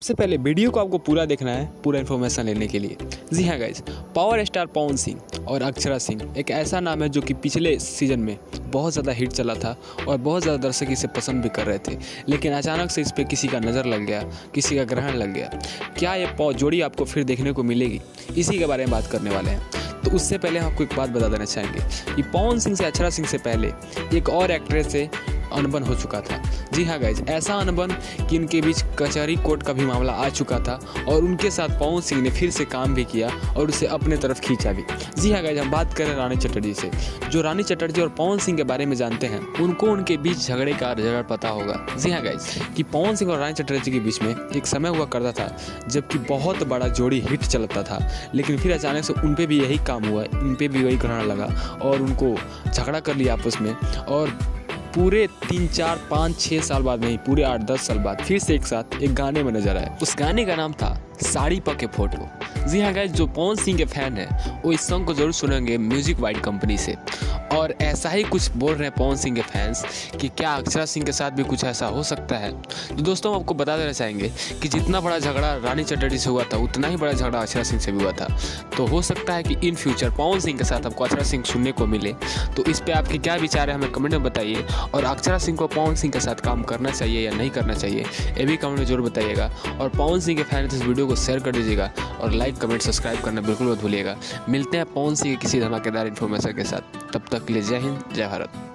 सबसे पहले वीडियो को आपको पूरा देखना है, पूरा इन्फॉर्मेशन लेने के लिए। जी हाँ guys, power star Pawan Singh और अक्षरा सिंह एक ऐसा नाम है जो कि पिछले सीजन में बहुत ज़्यादा हिट चला था और बहुत ज़्यादा दर्शक इसे पसंद भी कर रहे थे, लेकिन अचानक से इस पर किसी का नज़र लग गया, किसी का ग्रहण लग गया। क्या ये जोड़ी आपको फिर देखने को मिलेगी, इसी के बारे में बात करने वाले हैं। तो उससे पहले हम आपको एक बात बता देना चाहेंगे कि पवन सिंह से अक्षरा सिंह से पहले एक और एक्ट्रेस से अनबन हो चुका था। जी हाँ गाइज, ऐसा अनबन कि उनके बीच कचहरी कोर्ट का भी मामला आ चुका था और उनके साथ पवन सिंह ने फिर से काम भी किया और उसे अपने तरफ खींचा भी। जी हाँ गाइज, हम बात करें रानी चटर्जी से। जो रानी चटर्जी और पवन सिंह के बारे में जानते हैं, उनको उनके बीच झगड़े का जगह पता होगा। जी हाँ गाइज, कि पवन सिंह और रानी चटर्जी के बीच में एक समय हुआ करता था जबकि बहुत बड़ा जोड़ी हिट चलता था, लेकिन फिर अचानक से उन पर भी यही काम हुआ, इन पर भी वही ग्रहण लगा और उनको झगड़ा कर लिया आपस में। और पूरे 3, 4, 5, 6 साल बाद नहीं, पूरे 8, 10 साल बाद फिर से एक साथ एक गाने में नजर आए। उस गाने का नाम था साड़ी पके फोटो। जी हाँ गाइस, जो पवन सिंह के फैन हैं वो इस सॉन्ग को जरूर सुनेंगे म्यूजिक वाइड कंपनी से। और ऐसा ही कुछ बोल रहे हैं पवन सिंह के फैंस कि क्या अक्षरा सिंह के साथ भी कुछ ऐसा हो सकता है। तो दोस्तों, हम आपको बता देना चाहेंगे कि जितना बड़ा झगड़ा रानी चटर्जी से हुआ था, उतना ही बड़ा झगड़ा अक्षरा सिंह से भी हुआ था। तो हो सकता है कि इन फ्यूचर पवन सिंह के साथ आपको अक्षरा सिंह सुनने को मिले। तो इस पर आपके क्या विचार है, हमें कमेंट में बताइए। और अक्षरा सिंह को पवन सिंह के साथ काम करना चाहिए या नहीं करना चाहिए, ये भी कमेंट में जरूर बताइएगा। और पवन सिंह के फैन इस वीडियो को शेयर कर दीजिएगा और लाइक, कमेंट, सब्सक्राइब करना बिल्कुल मत भूलिएगा। मिलते हैं पवन सिंह के किसी धमाकेदार इन्फॉर्मेशन के साथ। तब तक के लिए जय हिंद, जय भारत।